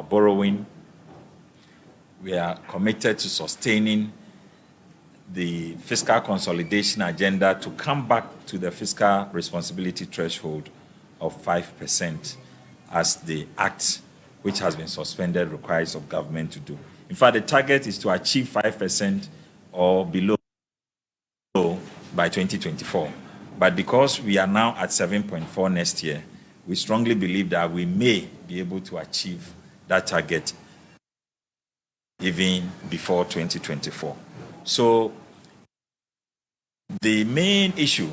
our borrowing. We are committed to sustaining the fiscal consolidation agenda to come back to the fiscal responsibility threshold of 5% as the act which has been suspended requires of government to do. In fact, the target is to achieve 5% or below by 2024. But because we are now at 7.4 next year, we strongly believe that we may be able to achieve that target even before 2024. So the main issue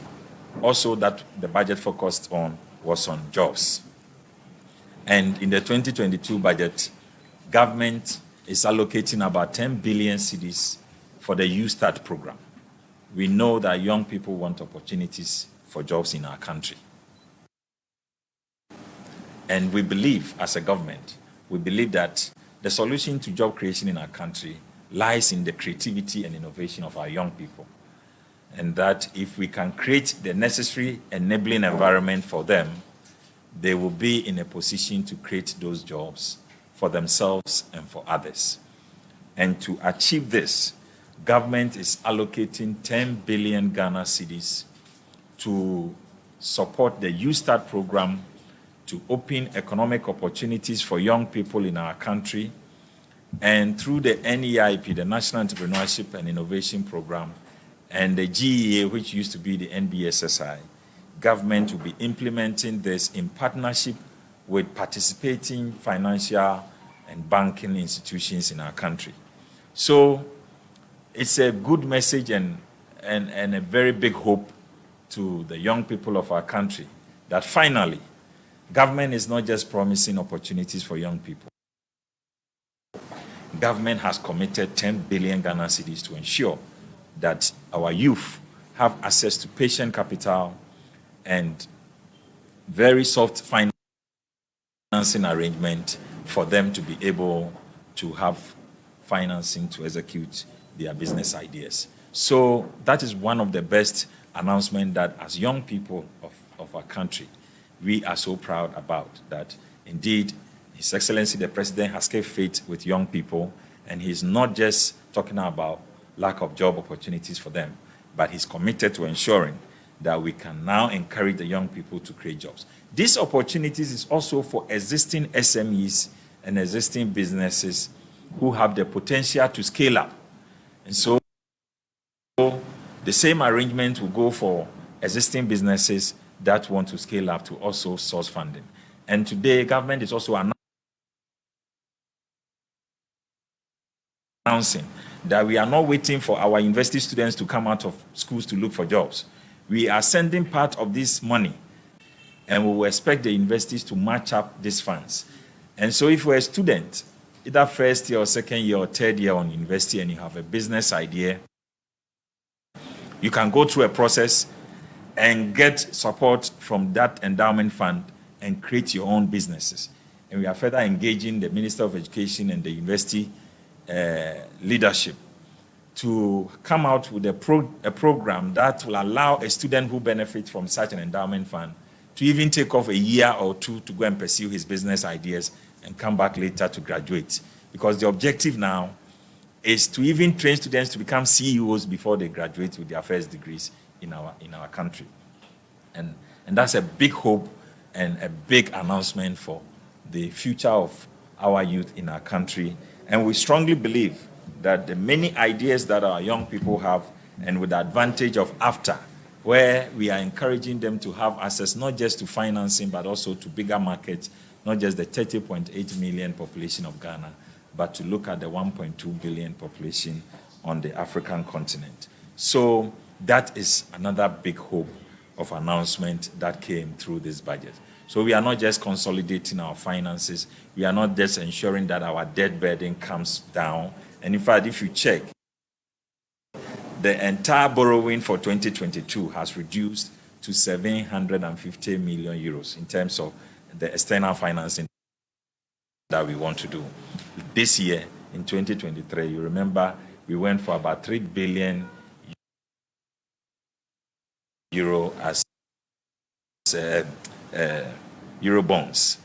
also that the budget focused on was on jobs. And in the 2022 budget, government is allocating about 10 billion cedis for the Youth Start program. We know that young people want opportunities for jobs in our country. And we believe, as a government, we believe that the solution to job creation in our country lies in the creativity and innovation of our young people. And that if we can create the necessary enabling environment for them, they will be in a position to create those jobs for themselves and for others. And to achieve this, government is allocating 10 billion Ghana cedis to support the Youth Start program, to open economic opportunities for young people in our country. And through the NEIP, the National Entrepreneurship and Innovation Program, and the GEA, which used to be the NBSSI, government will be implementing this in partnership with participating financial and banking institutions in our country. So it's a good message and a very big hope to the young people of our country that finally, government is not just promising opportunities for young people. Government has committed 10 billion Ghana cedis to ensure that our youth have access to patient capital and very soft financing arrangement for them to be able to have financing to execute their business ideas. So that is one of the best announcements that as young people of our country, we are so proud about, that indeed His Excellency the President has kept faith with young people, and he's not just talking about lack of job opportunities for them, but he's committed to ensuring that we can now encourage the young people to create jobs. These opportunities is also for existing SMEs and existing businesses who have the potential to scale up. And so the same arrangement will go for existing businesses that want to scale up to also source funding. And today, government is also announcing that we are not waiting for our university students to come out of schools to look for jobs. We are sending part of this money, and we will expect the universities to match up these funds. And so if you're a student, either first year or second year or third year on university, and you have a business idea, you can go through a process and get support from that endowment fund and create your own businesses. And we are further engaging the Minister of Education and the university leadership to come out with a program that will allow a student who benefits from such an endowment fund to even take off a year or two to go and pursue his business ideas and come back later to graduate. Because the objective now is to even train students to become CEOs before they graduate with their first degrees in our country. And that's a big hope and a big announcement for the future of our youth in our country. And we strongly believe that the many ideas that our young people have, and with the advantage of AFTA, where we are encouraging them to have access not just to financing, but also to bigger markets, not just the 30.8 million population of Ghana, but to look at the 1.2 billion population on the African continent. So that is another big hope of announcement that came through this budget. So we are not just consolidating our finances, we are not just ensuring that our debt burden comes down. And in fact, if you check, the entire borrowing for 2022 has reduced to 750 million euros in terms of the external financing that we want to do. This year, in 2023, you remember, we went for about 3 billion euro as Euro bonds.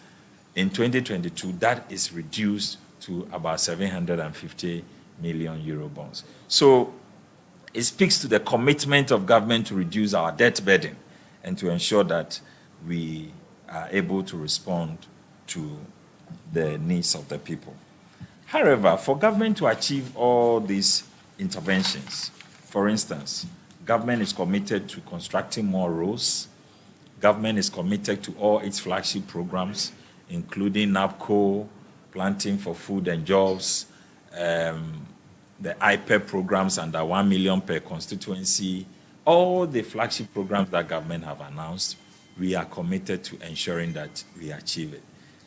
In 2022, that is reduced to about 750 million euro bonds. So it speaks to the commitment of government to reduce our debt burden and to ensure that we are able to respond to the needs of the people. However, for government to achieve all these interventions, for instance, government is committed to constructing more roads. Government is committed to all its flagship programs, including NAPCO, Planting for Food and Jobs, the IPEP programs under 1 million per constituency, all the flagship programs that government have announced, we are committed to ensuring that we achieve it.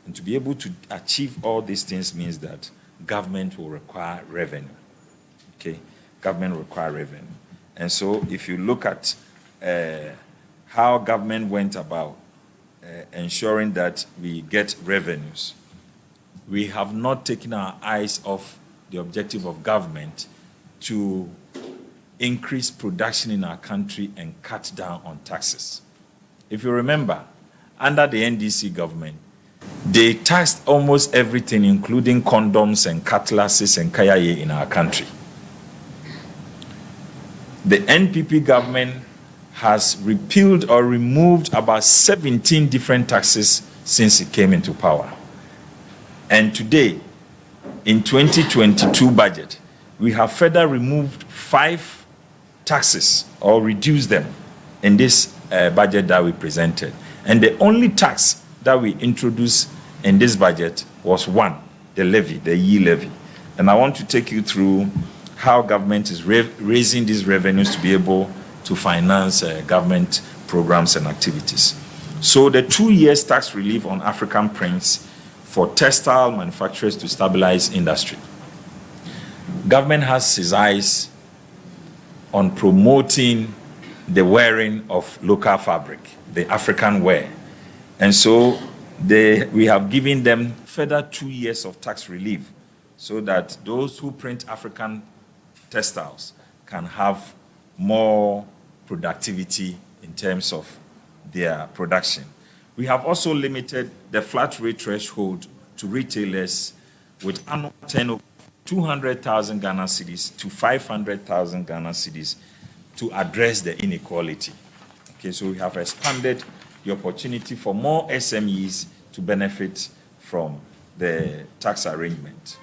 And to be able to achieve all these things means that government will require revenue. Okay, government will require revenue. And so if you look at how government went about ensuring that we get revenues, we have not taken our eyes off the objective of government to increase production in our country and cut down on taxes. If you remember, under the NDC government, they taxed almost everything, including condoms and cutlasses and kayaye in our country. The NPP government has repealed or removed about 17 different taxes since it came into power. And today, in 2022 budget, we have further removed 5 taxes or reduced them in this budget that we presented. And the only tax that we introduced in this budget was one, the levy, the E levy. And I want to take you through how government is raising these revenues to be able to finance government programs and activities. So the 2 years tax relief on African prints for textile manufacturers to stabilize industry. Government has its eyes on promoting the wearing of local fabric, the African wear. And so we have given them further 2 years of tax relief so that those who print African textiles can have more productivity in terms of their production. We have also limited the flat rate threshold to retailers with annual turnover 200,000 Ghana cedis to 500,000 Ghana cedis to address the inequality. Okay, so we have expanded the opportunity for more SMEs to benefit from the tax arrangement.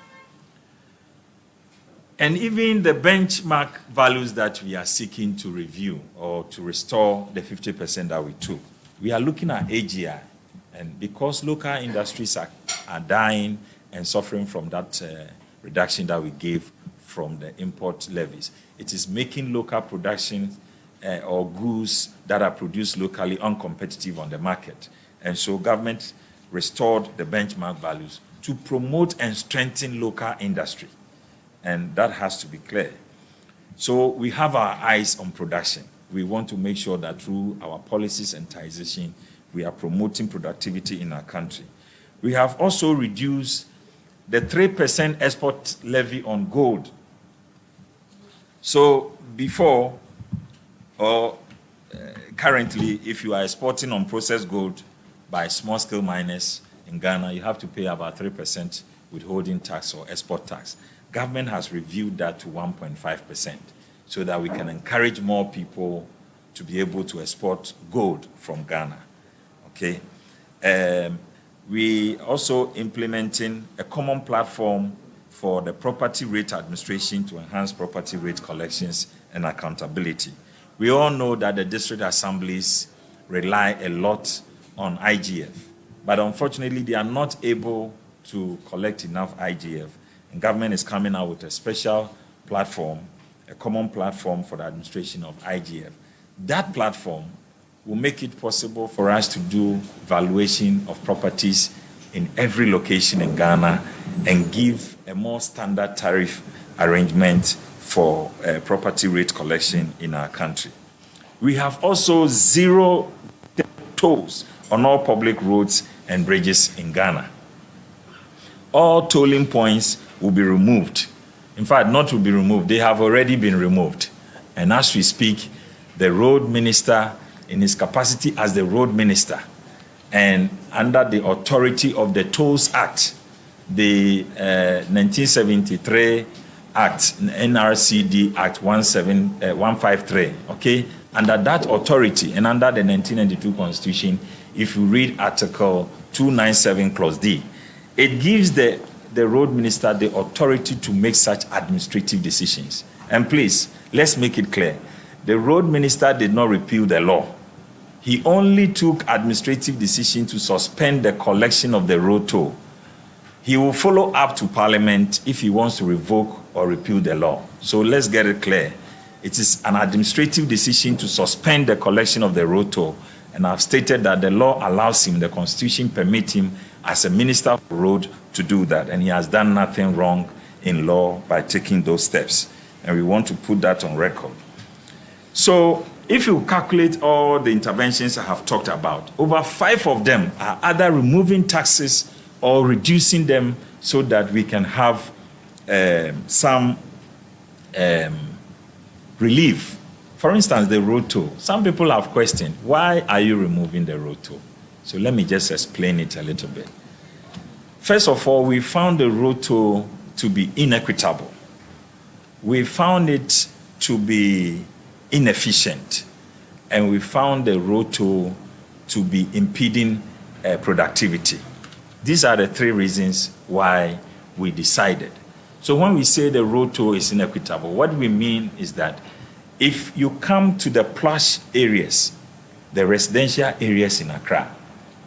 And even the benchmark values that we are seeking to review or to restore the 50% that we took, we are looking at AGI. And because local industries are dying and suffering from that reduction that we gave from the import levies, it is making local production or goods that are produced locally uncompetitive on the market. And so government restored the benchmark values to promote and strengthen local industry. And that has to be clear. So we have our eyes on production. We want to make sure that through our policies and taxation, we are promoting productivity in our country. We have also reduced the 3% export levy on gold. So before, or currently, if you are exporting unprocessed gold by small-scale miners in Ghana, you have to pay about 3% withholding tax or export tax. Government has reviewed that to 1.5% so that we can encourage more people to be able to export gold from Ghana. Okay. We also implementing a common platform for the property rate administration to enhance property rate collections and accountability. We all know that the district assemblies rely a lot on IGF, but unfortunately they are not able to collect enough IGF. And government is coming out with a special platform, a common platform for the administration of IGF. That platform will make it possible for us to do valuation of properties in every location in Ghana and give a more standard tariff arrangement for property rate collection in our country. We have also zero tolls on all public roads and bridges in Ghana. All tolling points will be removed. In fact, not will be removed, they have already been removed. And as we speak, the road minister, in his capacity as the road minister, and under the authority of the Tolls Act, the 1973 Act, NRCD Act 153, okay? Under that authority and under the 1992 Constitution, if you read Article 297 Clause D, it gives the road minister the authority to make such administrative decisions. And please, let's make it clear. The road minister did not repeal the law. He only took administrative decision to suspend the collection of the road toll. He will follow up to Parliament if he wants to revoke or repeal the law. So let's get it clear. It is an administrative decision to suspend the collection of the road toll. And I've stated that the law allows him, the Constitution permits him as a minister of road to do that. And he has done nothing wrong in law by taking those steps. And we want to put that on record. So if you calculate all the interventions I have talked about, over 5 of them are either removing taxes or reducing them so that we can have some relief. For instance, the road toll. Some people have questioned, why are you removing the road toll? So let me just explain it a little bit. First of all, we found the road toll to be inequitable. We found it to be inefficient. And we found the road toll to be impeding productivity. These are the 3 reasons why we decided. So when we say the road toll is inequitable, what we mean is that if you come to the plush areas, the residential areas in Accra,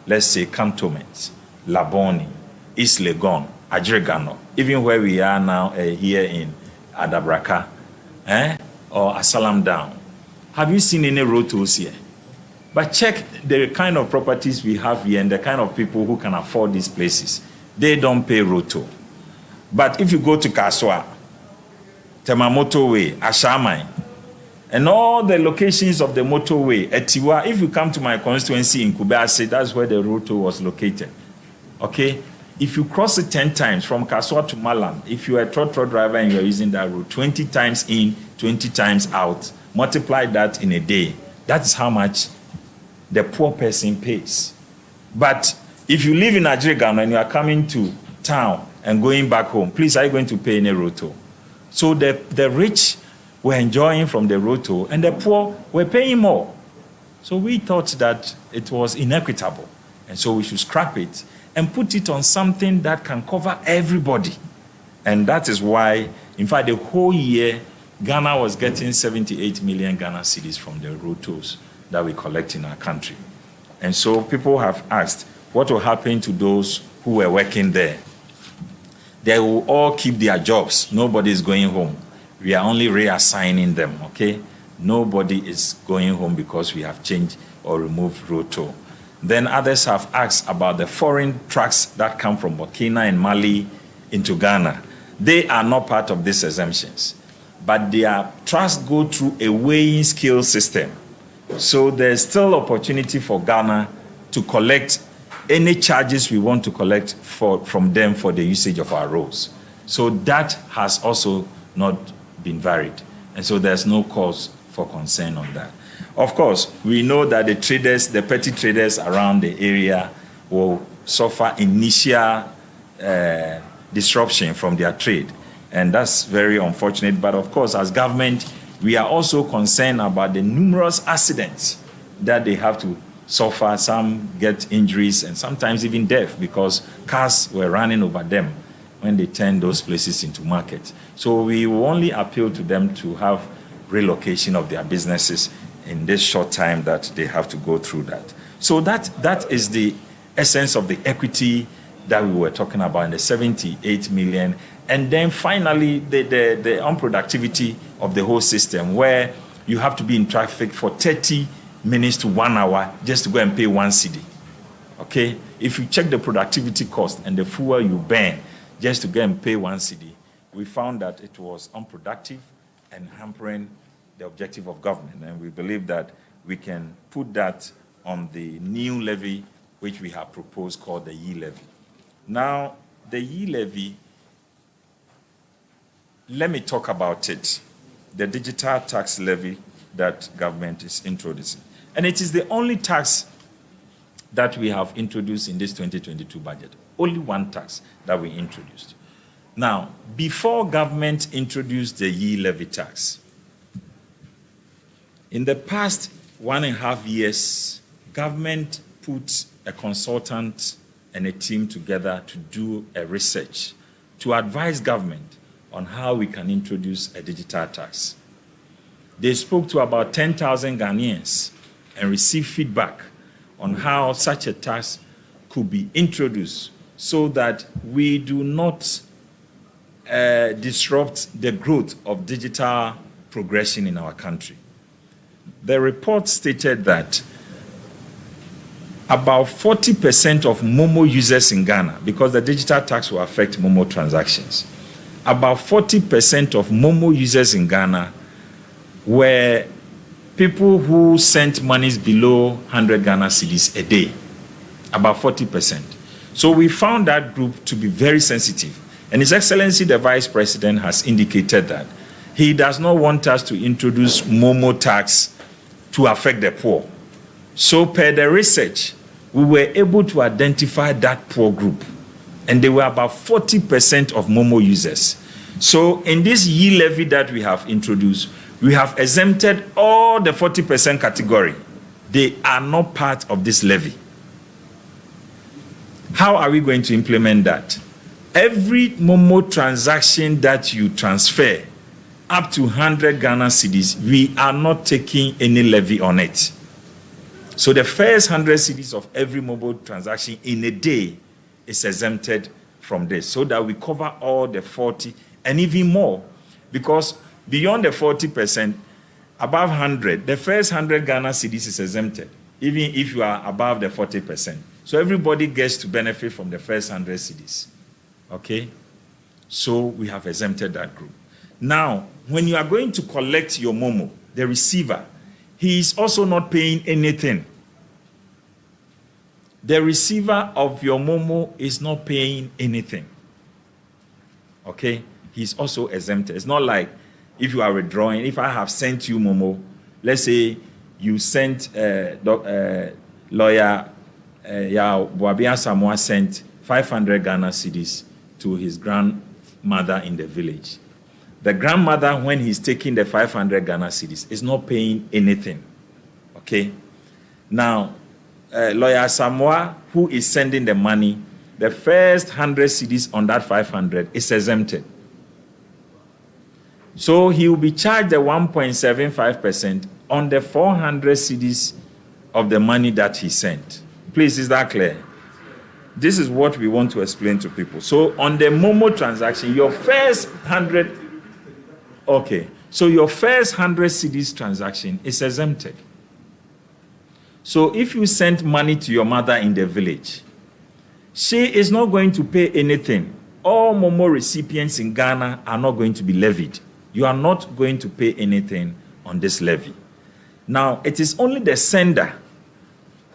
let's say Cantonment, Labone, East Legon, Adjregano, even where we are now here in Adabraka, or Asalam Down, have you seen any road tolls here? But check the kind of properties we have here and the kind of people who can afford these places. They don't pay road toll. But if you go to Kaswa, Tema Motorway, Ashamai, and all the locations of the motorway, Etiwa, if you come to my constituency in Kubase, that's where the road toll was located. Okay? If you cross it 10 times from Kaswa to Malam, if you are a trotro driver and you are using that road, 20 times in, 20 times out, multiply that in a day. That is how much the poor person pays. But if you live in Adjregano and you are coming to town and going back home, please, are you going to pay any road toll? So the rich were enjoying from the road toll and the poor were paying more. So we thought that it was inequitable. And so we should scrap it and put it on something that can cover everybody. And that is why, in fact, the whole year, Ghana was getting 78 million Ghana cedis from the road tolls that we collect in our country. And so people have asked, what will happen to those who were working there? They will all keep their jobs. Nobody is going home. We are only reassigning them, okay? Nobody is going home because we have changed or removed road toll. Then others have asked about the foreign trucks that come from Burkina and Mali into Ghana. They are not part of these exemptions, but their trucks go through a weighing scale system. So there's still opportunity for Ghana to collect any charges we want to collect from them for the usage of our roads. So that has also not been varied. And so there's no cause for concern on that. Of course, we know that the traders, the petty traders around the area will suffer initial disruption from their trade. And that's very unfortunate. But of course, as government, we are also concerned about the numerous accidents that they have to suffer. Some get injuries and sometimes even death because cars were running over them when they turn those places into markets. So we will only appeal to them to have relocation of their businesses in this short time that they have to go through that. So that is the essence of the equity that we were talking about in the 78 million. And then finally, the unproductivity of the whole system, where you have to be in traffic for 30 minutes to 1 hour just to go and pay 1 cedi. Okay? If you check the productivity cost and the fuel you burn just to go and pay 1 cedi, we found that it was unproductive and hampering the objective of government. And we believe that we can put that on the new levy, which we have proposed, called the Yi levy. Now, the Yi levy, let me talk about it. The digital tax levy that government is introducing. And it is the only tax that we have introduced in this 2022 budget. Only one tax that we introduced. Now, before government introduced the yield levy tax, in the past 1.5 years, government put a consultant and a team together to do a research to advise government on how we can introduce a digital tax. They spoke to about 10,000 Ghanaians and received feedback on how such a tax could be introduced so that we do not disrupt the growth of digital progression in our country. The report stated that about 40% of Momo users in Ghana, because the digital tax will affect Momo transactions, about 40% of Momo users in Ghana were people who sent monies below 100 Ghana cedis a day, about 40%. So we found that group to be very sensitive. And His Excellency the Vice President has indicated that he does not want us to introduce Momo tax to affect the poor. So per the research, we were able to identify that poor group. And they were about 40% of Momo users. So in this yield levy that we have introduced, we have exempted all the 40% category. They are not part of this levy. How are we going to implement that? Every Momo transaction that you transfer up to 100 Ghana cedis, we are not taking any levy on it. So the first 100 cedis of every Momo transaction in a day is exempted from this, so that we cover all the 40 and even more, because beyond the 40%, above 100, the first 100 Ghana cedis is exempted, even if you are above the 40%. So everybody gets to benefit from the first 100 cedis. Okay? So we have exempted that group. Now, when you are going to collect your Momo, the receiver, he is also not paying anything. The receiver of your Momo is not paying anything. Okay? He's also exempted. It's not like if you are withdrawing, if I have sent you Momo, let's say you sent lawyer Boabia Samoa sent 500 Ghana cedis to his grandmother in the village. The grandmother, when he's taking the 500 Ghana cedis, is not paying anything. Okay? Now, lawyer Samoa, who is sending the money, the first 100 cedis on that 500 is exempted. So he will be charged the 1.75% on the 400 cedis of the money that he sent. Please, is that clear? This is what we want to explain to people. So on the Momo transaction, your first 100, okay, so your first 100 cedis transaction is exempted. So if you send money to your mother in the village, she is not going to pay anything. All Momo recipients in Ghana are not going to be levied. You are not going to pay anything on this levy. Now, it is only the sender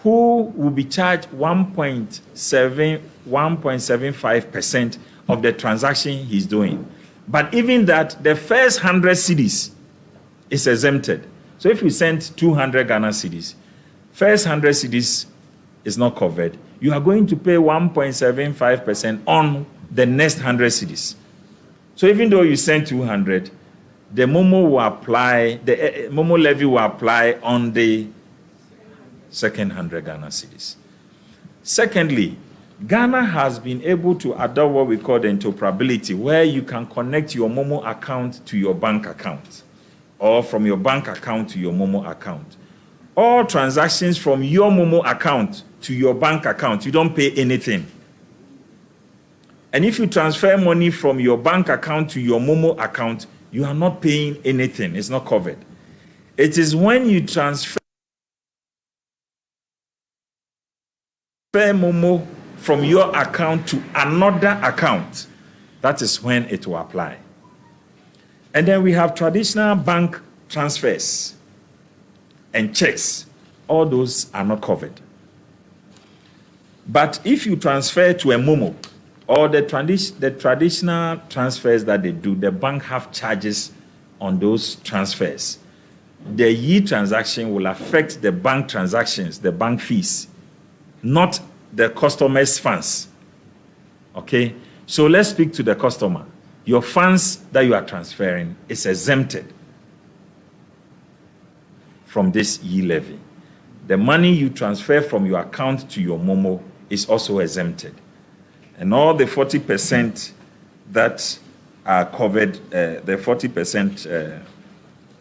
who will be charged 1.75% of the transaction he's doing. But even that, the first 100 cedis is exempted. So if you send 200 Ghana cedis, first 100 cedis is not covered. You are going to pay 1.75% on the next 100 cedis. So even though you send 200, the Momo will apply, the Momo levy will apply on the second 100 Ghana cedis. Secondly, Ghana has been able to adopt what we call the interoperability, where you can connect your Momo account to your bank account, or from your bank account to your Momo account. All transactions from your Momo account to your bank account, you don't pay anything. And if you transfer money from your bank account to your Momo account, you are not paying anything. It's not covered. It is when you transfer Momo from your account to another account, that is when it will apply. And then we have traditional bank transfers and checks. All those are not covered. But if you transfer to a Momo, or the traditional transfers that they do, the bank have charges on those transfers. The yield transaction will affect the bank transactions, the bank fees. not the customer's funds. Okay? So let's speak to the customer. Your funds that you are transferring is exempted from this yie levy. The money you transfer from your account to your Momo is also exempted. And all the 40% that are covered, the 40%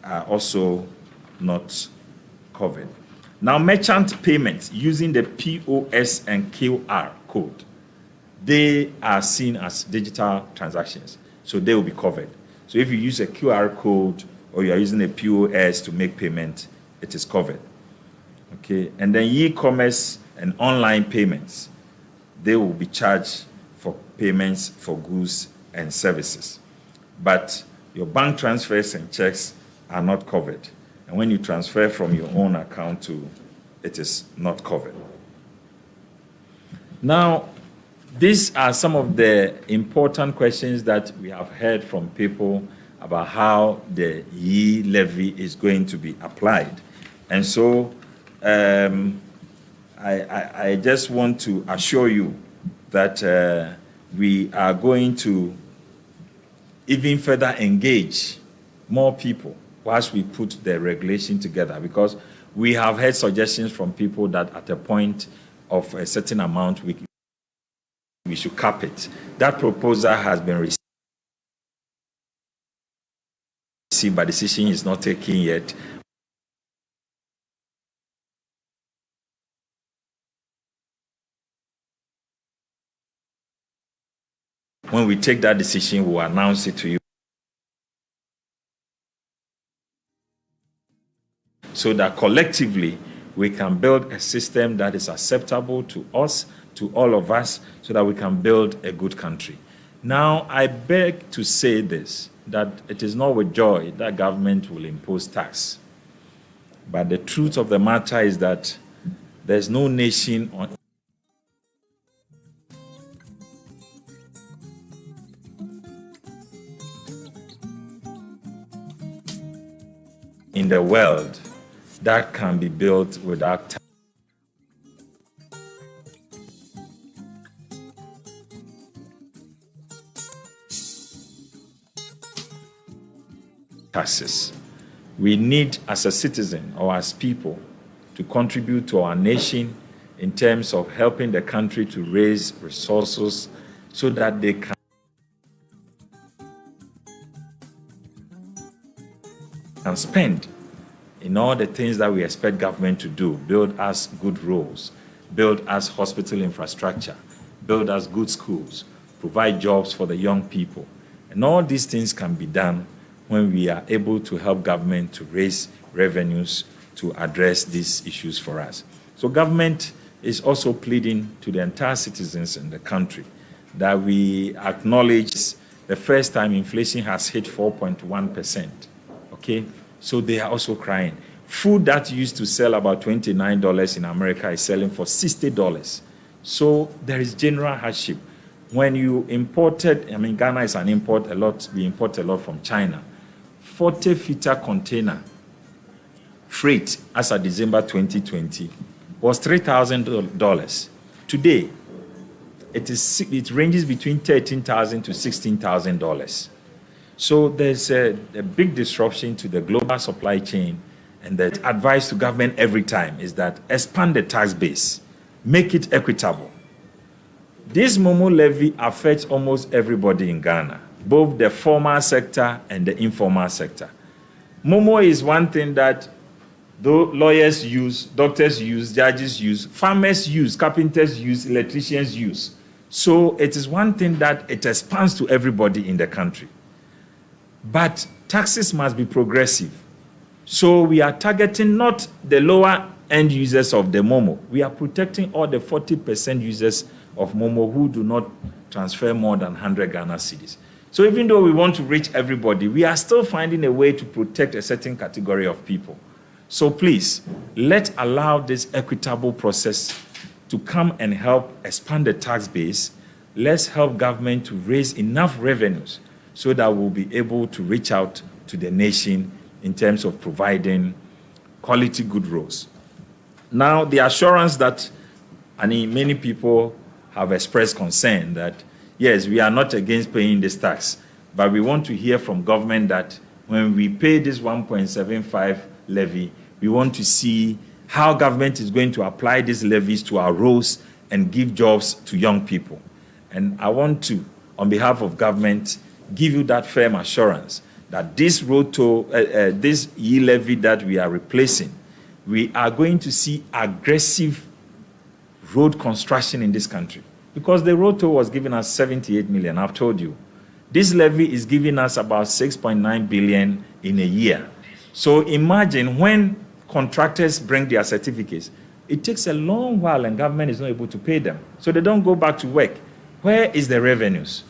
are also not covered. Now, merchant payments using the POS and QR code, they are seen as digital transactions, so they will be covered. So if you use a QR code or you are using a POS to make payment, it is covered. Okay, and then e-commerce and online payments, they will be charged for payments for goods and services. But your bank transfers and checks are not covered. And when you transfer from your own account to, it is not covered. Now, these are some of the important questions that we have heard from people about how the yie levy is going to be applied. And so I just want to assure you that we are going to even further engage more people whilst we put the regulation together, because we have heard suggestions from people that at a point of a certain amount, we should cap it. That proposal has been received, but decision is not taken yet. When we take that decision, we'll announce it to you so that collectively we can build a system that is acceptable to us, to all of us, so that we can build a good country. Now, I beg to say this, that it is not with joy that government will impose tax. But the truth of the matter is that there's no nation in the world that can be built without taxes. We need, as a citizen or as people, to contribute to our nation in terms of helping the country to raise resources so that they can spend in all the things that we expect government to do: build us good roads, build us hospital infrastructure, build us good schools, provide jobs for the young people. And all these things can be done when we are able to help government to raise revenues to address these issues for us. So government is also pleading to the entire citizens in the country that we acknowledge the first time inflation has hit 4.1%. Okay? So they are also crying. Food that used to sell about $29 in America is selling for $60. So there is general hardship. When you imported, Ghana is an import a lot, we import a lot from China. 40-footer container freight as of December 2020 was $3,000. Today, it ranges between $13,000 to $16,000. So there's a big disruption to the global supply chain, and the advice to government every time is that expand the tax base, make it equitable. This Momo levy affects almost everybody in Ghana, both the formal sector and the informal sector. Momo is one thing that though lawyers use, doctors use, judges use, farmers use, carpenters use, electricians use. So it is one thing that it expands to everybody in the country. But taxes must be progressive. So we are targeting not the lower end users of the Momo. We are protecting all the 40% users of Momo who do not transfer more than 100 Ghana cedis. So even though we want to reach everybody, we are still finding a way to protect a certain category of people. So please, let's allow this equitable process to come and help expand the tax base. Let's help government to raise enough revenues so that we'll be able to reach out to the nation in terms of providing quality good roads. Now, the assurance that many people have expressed concern that, yes, we are not against paying this tax, but we want to hear from government that when we pay this 1.75 levy, we want to see how government is going to apply these levies to our roads and give jobs to young people. And I want to, on behalf of government, give you that firm assurance that this road toll, this e-levy that we are replacing, we are going to see aggressive road construction in this country. Because the road toll was giving us 78 million, I've told you. This levy is giving us about 6.9 billion in a year. So imagine when contractors bring their certificates, it takes a long while and government is not able to pay them. So they don't go back to work. Where is the revenues?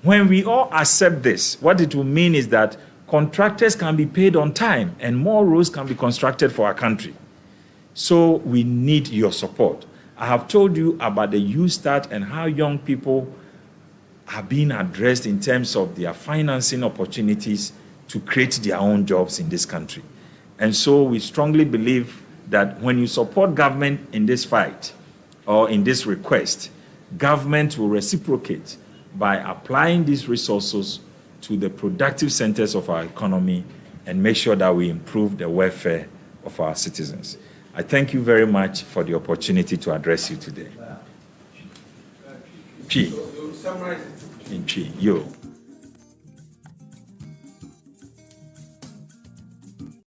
When we all accept this, what it will mean is that contractors can be paid on time and more roads can be constructed for our country. So we need your support. I have told you about the Youth Start and how young people are being addressed in terms of their financing opportunities to create their own jobs in this country. And so we strongly believe that when you support government in this fight or in this request, government will reciprocate by applying these resources to the productive centers of our economy and make sure that we improve the welfare of our citizens. I thank you very much for the opportunity to address you today. P. In P. Yo.